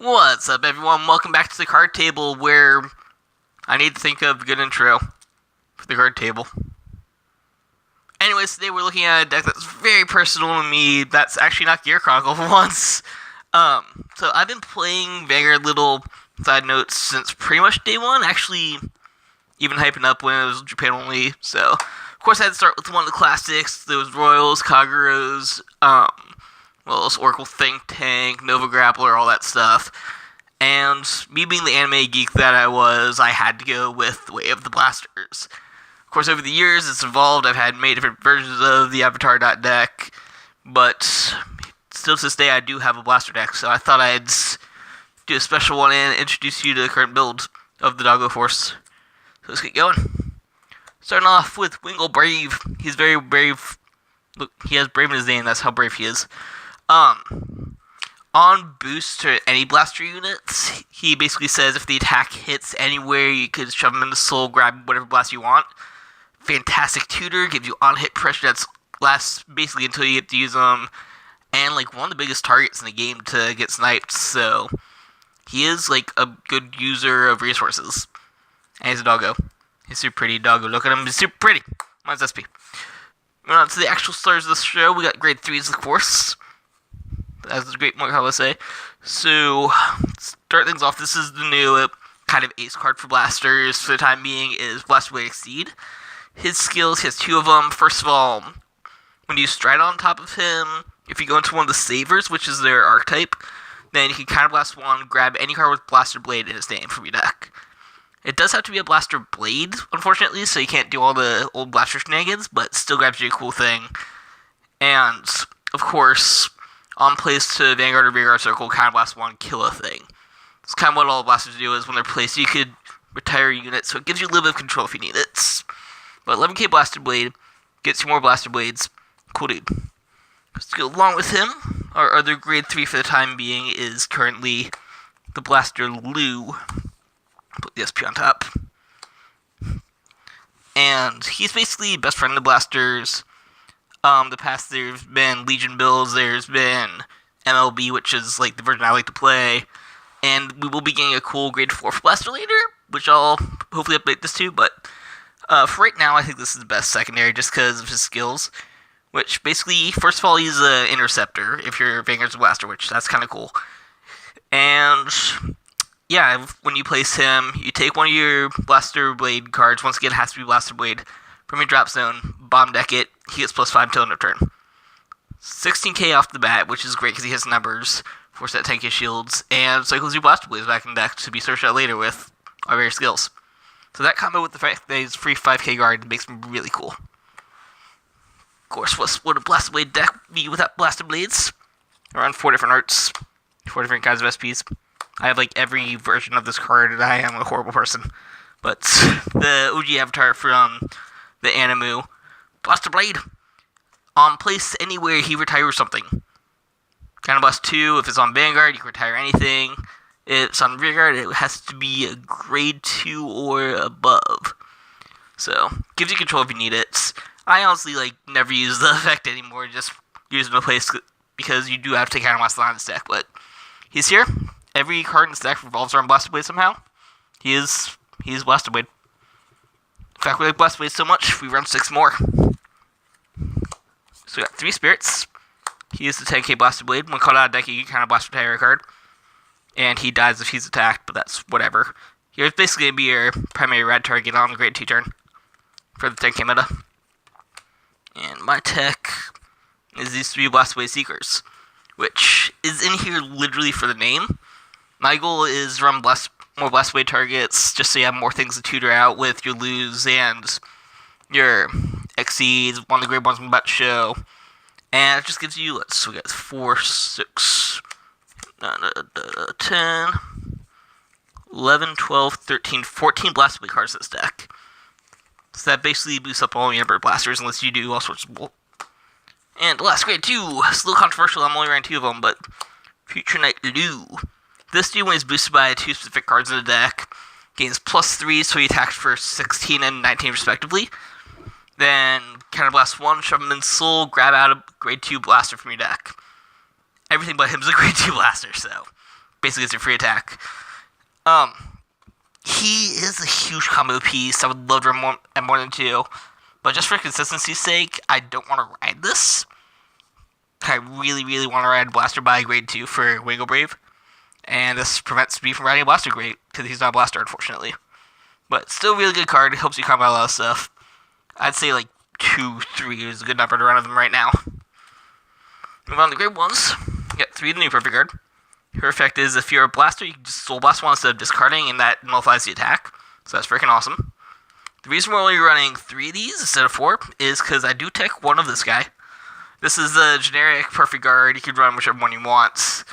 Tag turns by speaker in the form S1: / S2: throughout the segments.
S1: What's up, everyone? Welcome back to the card table, where I need to think of a good intro for the card table. Anyways, today we're looking at a deck that's very personal to me. That's actually not Gear Chronicle for once. So I've been playing Vanguard, little side notes, since pretty much day one. Actually, even hyping up when it was Japan only. So, of course, I had to start with one of the classics. Those Royals, Kageros, Oracle Think Tank, Nova Grappler, all that stuff. And me being the anime geek that I was, I had to go with the way of the blasters. Of course, over the years, it's evolved. I've had many different versions of the Avatar deck, but still to this day, I do have a blaster deck, so I thought I'd do a special one and introduce you to the current build of the Doggo Force. So let's get going. Starting off with Wingle Brave. He's very brave. Look, he has brave in his name, that's how brave he is. On boost to any blaster units, he basically says if the attack hits anywhere, you could shove him in the soul, grab whatever blast you want. Fantastic tutor, gives you on-hit pressure that lasts basically until you get to use them, and like one of the biggest targets in the game to get sniped, so he is like a good user of resources. And he's a doggo. He's super pretty. Doggo, look at him, he's super pretty. Mine's SP. Moving on to the actual stars of the show, we got grade 3s, of course. That's a great point, how to say. So, start things off, this is the new kind of ace card for blasters for the time being, is Blaster Blade Exceed. His skills, he has two of them. First of all, when you stride on top of him, if you go into one of the savers, which is their archetype, then you can counterblast one, grab any card with Blaster Blade in its name from your deck. It does have to be a Blaster Blade, unfortunately, so you can't do all the old blaster shenanigans, but still grabs you a cool thing. And, of course, on place to Vanguard or Vanguard Circle, counterblast one, kill a thing. It's kind of what all blasters do, is when they're placed, you could retire a unit, so it gives you a little bit of control if you need it. But 11k Blaster Blade gets you more Blaster Blades. Cool dude. To go along with him, our other grade 3 for the time being is currently the Blaster Lou. Put the SP on top. And he's basically best friend of the blasters. The past, there's been Legion builds, there's been MLB, which is like the version I like to play. And we will be getting a cool grade 4 for Blaster later, which I'll hopefully update this to, but for right now, I think this is the best secondary just because of his skills. Which basically, first of all, he's an interceptor if you're Vanguard's Blaster, which that's kind of cool. And yeah, when you place him, you take one of your Blaster Blade cards, once again it has to be Blaster Blade, from your drop zone, bomb deck it, he gets +5 until end of turn. 16k off the bat, which is great because he has numbers, force that 10k shields, and cycles your Blaster Blades back in deck to be searched out later with our various skills. So that combo with the fact that he's free 5k guard makes him really cool. Of course, what would a Blaster Blade deck be without Blaster Blades? Around 4 different arts, 4 different kinds of SPs. I have like every version of this card, and I am a horrible person. But the OG avatar from the Animu, Blaster Blade. On place anywhere, he retires something. Counterblast 2, if it's on Vanguard, you can retire anything. If it's on Vanguard, it has to be a grade 2 or above. So, gives you control if you need it. I honestly never use the effect anymore, just use it in place because you do have to take counterblast on this deck, but he's here. Every card in this deck revolves around Blaster Blade somehow. He is Blaster Blade. In fact, we like Blaster Blade so much, we run 6 more. So we got 3 spirits. He is the 10k Blaster Blade. When called out of deck, you can counterblast retire a card. And he dies if he's attacked, but that's whatever. He's basically going to be your primary rad target on the grade 2 turn for the 10k meta. And my tech is these 3 Blaster Blade Seekers, which is in here literally for the name. My goal is to run more Blaster Blade targets, just so you have more things to tutor out with your Luz and your Exceeds, one of the grade 1s I'm about to show. And it just gives you, we got 4, 6, 10, 11, 12, 13, 14 Blaster Blade cards in this deck. So that basically boosts up all your number of blasters, unless you do all sorts of bolt. And last grade 2, it's a little controversial, I'm only running 2 of them, but Future Knight Lou. This dude, when he's boosted by 2 specific cards in the deck, gains +3, so he attacks for 16 and 19 respectively. Then counterblast 1, shove him in soul, grab out a grade 2 blaster from your deck. Everything but him is a grade 2 blaster, so basically gets your free attack. He is a huge combo piece. I would love to run at more than 2. But just for consistency's sake, I don't want to ride this. I really, really want to ride Blaster by grade 2 for Wingo Brave. And this prevents me from riding a Blaster great, because he's not a Blaster, unfortunately. But still a really good card. It helps you combat a lot of stuff. I'd say like 2, 3 is a good number to run of them right now. Move on to grade 1s. You got 3 of the new Perfect Guard. Her effect is if you're a Blaster, you can just Soul Blast 1 instead of discarding, and that nullifies the attack. So that's freaking awesome. The reason we're only running 3 of these instead of 4 is because I do tech 1 of this guy. This is the generic Perfect Guard. You can run whichever one you want.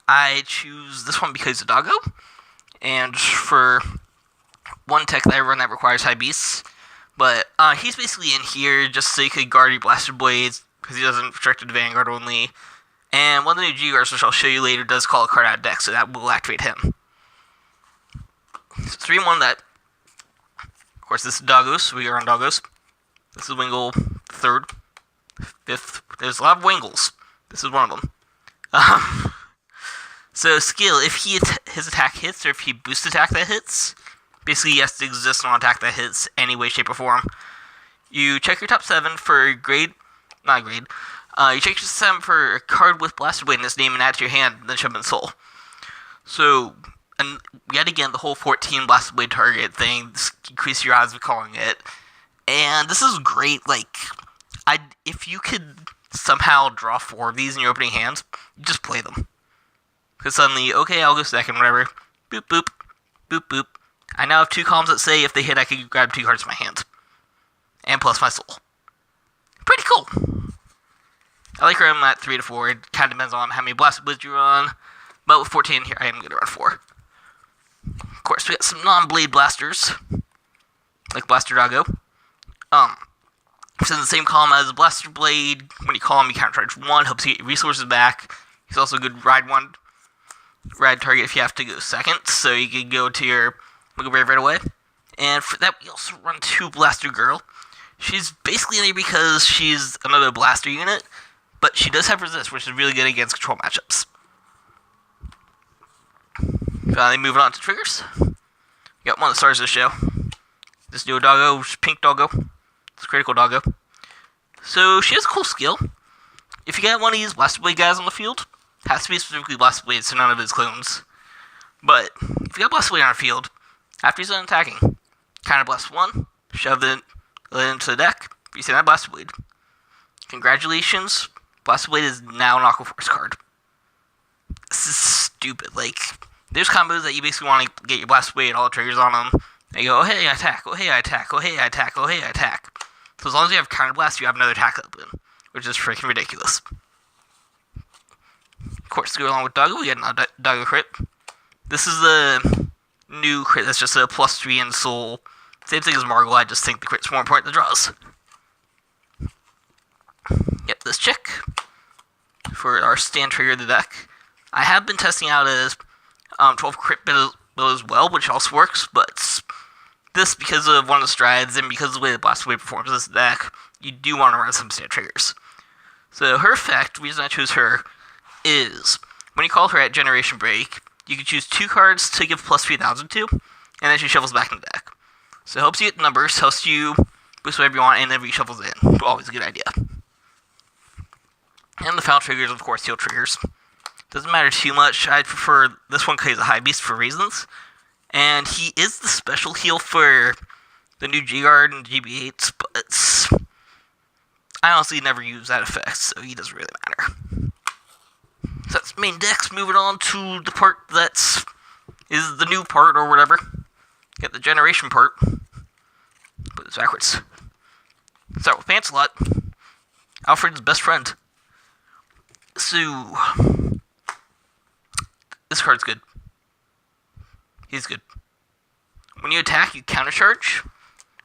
S1: I choose this one because of Doggo. And for one tech that I run that requires high beasts. But he's basically in here just so you could guard your Blaster Blades, because he doesn't restrict to Vanguard only. And one of the new G-Guards, which I'll show you later, does call a card out of deck, so that will activate him. So 3-1 that. Of course, this is Doggo, so we are on Doggos. This is Wingle 3rd, 5th. There's a lot of Wingles. This is one of them. So skill, if his attack hits, or if he boosts attack that hits, basically he has to exist on attack that hits any way, shape, or form. You check your top 7 for you check your 7 for a card with Blaster Blade in its name and add to your hand, then shove it in Soul. So, and yet again, the whole 14 Blaster Blade target thing, increase your odds of calling it. And this is great, like, if you could somehow draw 4 of these in your opening hands, you just play them. Because suddenly, okay, I'll go second, whatever. Boop, boop, boop, boop. I now have 2 columns that say if they hit, I can grab 2 cards in my hand. And plus my Soul. Pretty cool. I like running at 3 to 4. It kind of depends on how many Blaster Blades you run. But with 14 here, I am going to run 4. Of course, we got some non-blade blasters. Like Blaster Doggo. He's in the same column as Blaster Blade. When you call him, you countercharge 1. Helps you get your resources back. He's also a good ride target if you have to go second. So you can go to your Wingo Brave right away. And for that, we also run 2 Blaster Girl. She's basically in here because she's another Blaster unit. But she does have resist, which is really good against control matchups. Finally, moving on to triggers. We got one of the stars of the show. This new Doggo, Pink Doggo. It's Critical Doggo. So, she has a cool skill. If you get one of these Blaster Blade guys on the field, it has to be specifically Blaster Blade, so none of his clones. But, if you got Blaster Blade on the field, after he's done attacking, counter blast 1, shove it into the deck, reset that Blaster Blade. Congratulations. Blaster Blade is now an Aqua Force card. This is stupid. Like, there's combos that you basically want to get your Blaster Blade, all the triggers on them. And you go, oh hey, I attack, oh hey, I attack, oh hey, I attack, oh hey, I attack. So as long as you have Counter Blast, you have another attack open, which is freaking ridiculous. Of course, to go along with Doggo, we get another Doggo crit. This is the new crit that's just a +3 in Soul. Same thing as Margle, I just think the crit's more important than draws. Yep, this check for our stand trigger of the deck. I have been testing out as 12 crit build as well, which also works, but this, because of one of the strides and because of the way the Blaster Blade performs this deck, you do want to run some stand triggers. So her effect, the reason I chose her, is when you call her at Generation Break, you can choose 2 cards to give +3000 to, and then she shuffles back in the deck. So it helps you get numbers, helps you boost whatever you want, and then reshuffles in. Always a good idea. And the final triggers, of course, heal triggers. Doesn't matter too much. I prefer this one because he's a high beast for reasons. And he is the special heal for the new G-Guard and GB8s, but I honestly never use that effect, so he doesn't really matter. So that's main decks. Moving on to the part that's is the new part or whatever. Get the generation part. Put this backwards. Start with Pantsalot, Alfred's best friend. So this card's good. He's good. When you attack, you countercharge.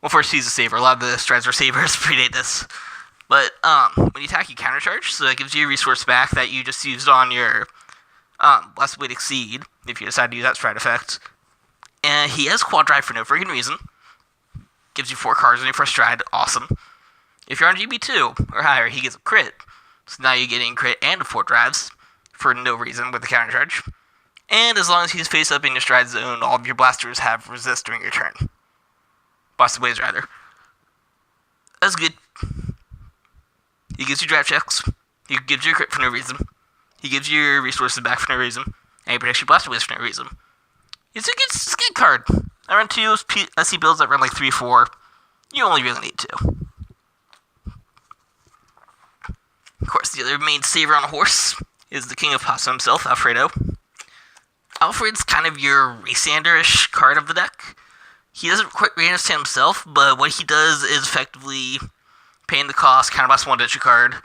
S1: Well, first he's a saver. A lot of the strides are sabers predate this. But when you attack, you countercharge, so that gives you a resource back that you just used on your Blaster Blade Exceed, if you decide to use that stride effect. And he has Quad Drive for no freaking reason. Gives you 4 cards on your first stride. Awesome. If you're on GB2 or higher, he gets a crit. So now you're getting crit and 4 drives for no reason with the countercharge. And as long as he's face up in your stride zone, all of your blasters have resist during your turn. Blaster Blades, rather. That's good. He gives you draft checks. He gives you a crit for no reason. He gives you your resources back for no reason. And he protects your Blaster Blades for no reason. It's a good card. I run 2 SC builds that run like 3-4. You only really need 2. Of course, the other main saver on a horse is the King of Pasta himself, Alfredo. Alfred's kind of your Raysander-ish card of the deck. He doesn't quite understand himself, but what he does is effectively paying the cost, counterblast 1 to your card.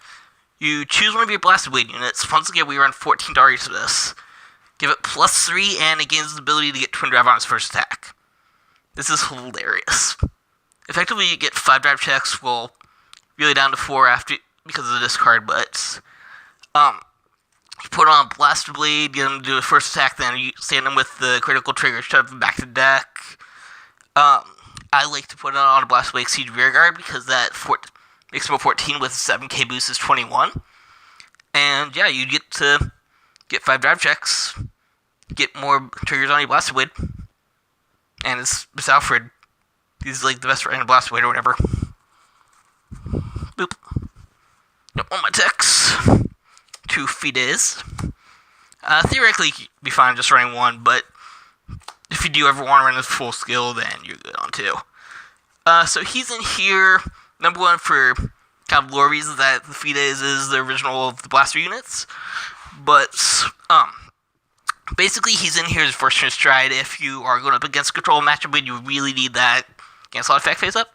S1: You choose one of your Blaster Blade units. Once again, we run 14 targets for this. Give it +3, and it gains the ability to get Twin Drive on its first attack. This is hilarious. Effectively, you get 5 drive checks, well, really down to 4 after because of this card, but you put on Blaster Blade, get him to do a first attack, then you stand him with the critical trigger, shove him back to the deck. I like to put it on a Blaster Blade Siege Rearguard because that makes him a 14 with 7k boost is 21. And yeah, you get to get 5 drive checks, get more triggers on your Blaster Blade, and it's Alfred. He's like the best random Blaster Blade or whatever. Boop. Don't want my techs. 2 Fides. Theoretically, you'd be fine just running 1, but if you do ever want to run a full skill, then you're good on 2. So he's in here, number 1 for kind of lore reasons that the Fides is the original of the Blaster units, but basically he's in here as first turn stride. If you are going up against control matchup and you really need that against a lot of effect phase up,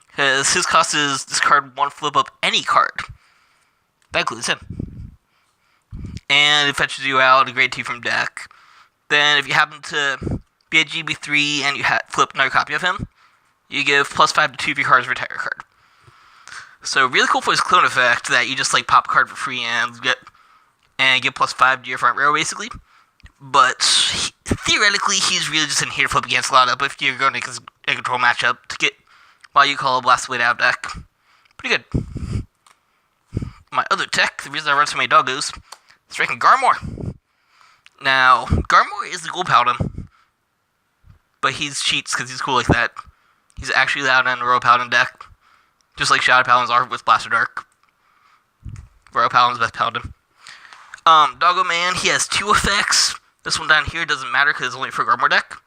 S1: because his cost is discard 1 flip up any card. That includes him. And it fetches you out a grade 2 from deck. Then if you happen to be a GB3 and you flip another copy of him, you give +5 to 2 of your cards retire a card. So really cool for his clone effect that you just like pop a card for free and get +5 to your front row basically. But theoretically he's really just in here to flip against a lot of, if you're going to a control matchup to get what you call a Blast Blade out of deck. Pretty good. My other tech, the reason I run so many doggos, is freaking Garmor. Now, Garmor is the Gold Paladin, but he's cheats because he's cool like that. He's actually allowed in the Royal Paladin deck, just like Shadow Paladins are with Blaster Dark. Royal Paladin's best Paladin. Doggo Man, he has 2 effects. This one down here doesn't matter because it's only for Garmor deck.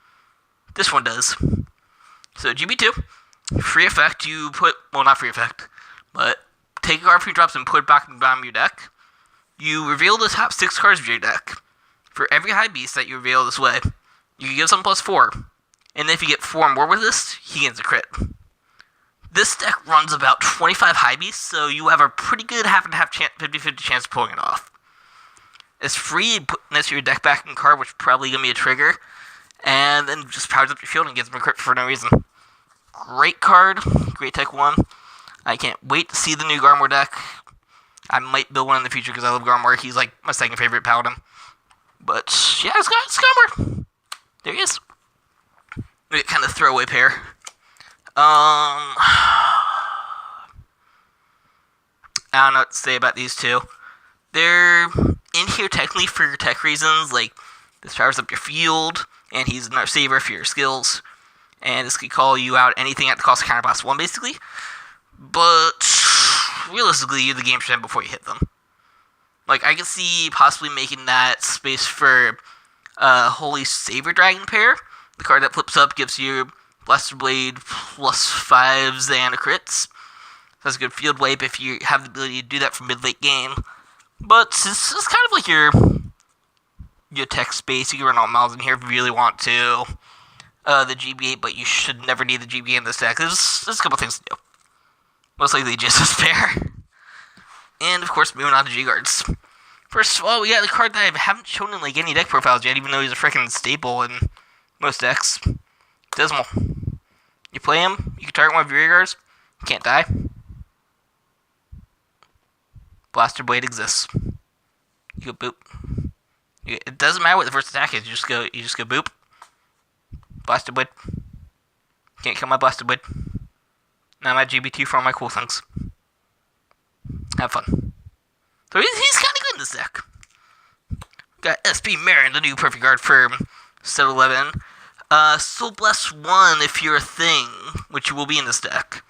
S1: This one does. So GB2, free effect, you put, well not free effect, but take a card from your drops and put it back in the bottom of your deck. You reveal the top 6 cards of your deck. For every high beast that you reveal this way, you can give something +4. And if you get 4 or more with this, he gains a crit. This deck runs about 25 high beasts, so you have a pretty good half and half 50-50 chance of pulling it off. It's free, putting this your deck back in card, which is probably going to be a trigger, and then just powers up your field and gives him a crit for no reason. Great card, great tech 1. I can't wait to see the new Garmor deck. I might build one in the future because I love Garmor. He's like my second favorite Paladin. But yeah, it's Garmor. There he is. Maybe kind of throwaway pair. I don't know what to say about these two. They're in here technically for tech reasons, like this powers up your field, and he's another saver for your skills, and this could call you out anything at the cost of counterblast 1 basically. But realistically, the game should end before you hit them. Like, I could see possibly making that space for Holy Saber Dragon pair. The card that flips up gives you Blaster Blade +5s and a crits. That's a good field wipe if you have the ability to do that for mid-late game. But it's kind of like your tech space. You can run all miles in here if you really want to. The GB8, but you should never need the GB8 in this deck. There's a couple things to do. Most likely just a spare. And, of course, moving on to G-Guards. First of all, we got a card that I haven't shown in, like, any deck profiles yet, even though he's a freaking staple in most decks. Dismal. You play him, you can target one of your G-Guards, you can't die. Blaster Blade exists. You go boop. It doesn't matter what the first attack is, you just go boop. Blaster Blade. Can't kill my Blaster Blade. Now I'm at GB2 for all my cool things. Have fun. So he's kind of good in this deck. Got SP Marin, the new perfect card for set 11. Soul Blast 1 if you're a thing, which you will be in this deck.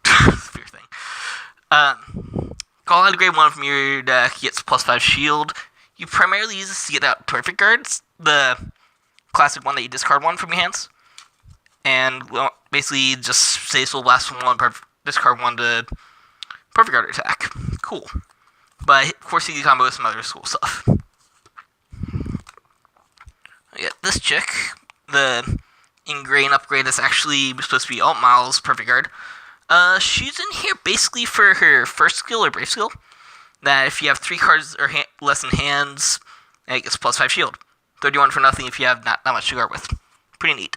S1: If you're a thing. Call out a grade 1 from your deck, gets +5 shield. You primarily use this to get out perfect cards, the classic one that you discard 1 from your hands. And well, basically just say Soul Blast 1, discard 1 to perfect card attack. Cool. But of course you can combo with some other cool stuff. I got this chick, the Ingrain upgrade that's actually supposed to be Alt Miles perfect card. She's in here basically for her first skill or brave skill. That if you have 3 cards or less in hands, it gets +5 shield. 31 for nothing if you have not that much to guard with. Pretty neat.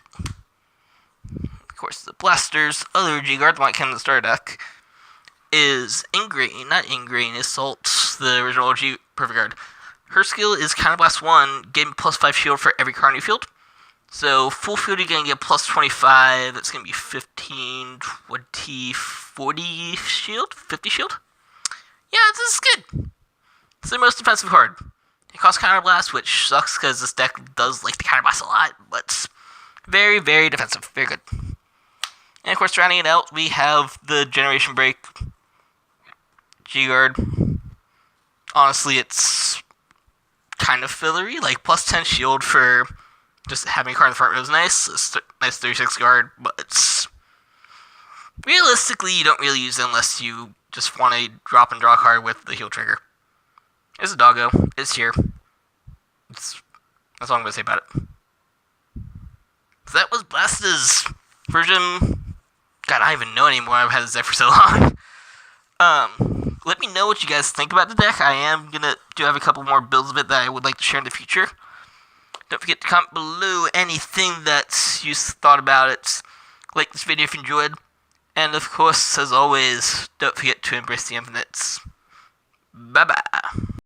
S1: Of course, the Blaster's other G-Guard, the one that came in the starter deck, is Ingrain, not Ingrain, Assault, the original G perfect card. Her skill is Counterblast 1, getting +5 shield for every card in your field. So, full field, you're going to get +25. That's going to be 15, 20, 40 shield? 50 shield? Yeah, this is good. It's the most defensive card. It costs Counterblast, which sucks because this deck does like the Counterblast a lot, but it's very, very defensive. Very good. And of course, rounding it out, we have the Generation Break G-Guard. Honestly, it's kind of fillery. Like, +10 shield for just having a card in the front row is nice. It's nice 36 guard, but it's realistically, you don't really use it unless you just want to drop and draw a card with the heal trigger. There's a Doggo. It's here. That's all I'm going to say about it. So that was Blaster's version. God, I don't even know anymore. I've had this deck for so long. Let me know what you guys think about the deck. I am going to have a couple more builds of it that I would like to share in the future. Don't forget to comment below anything that you thought about it. Like this video if you enjoyed. And of course, as always, don't forget to embrace the infinites. Bye-bye.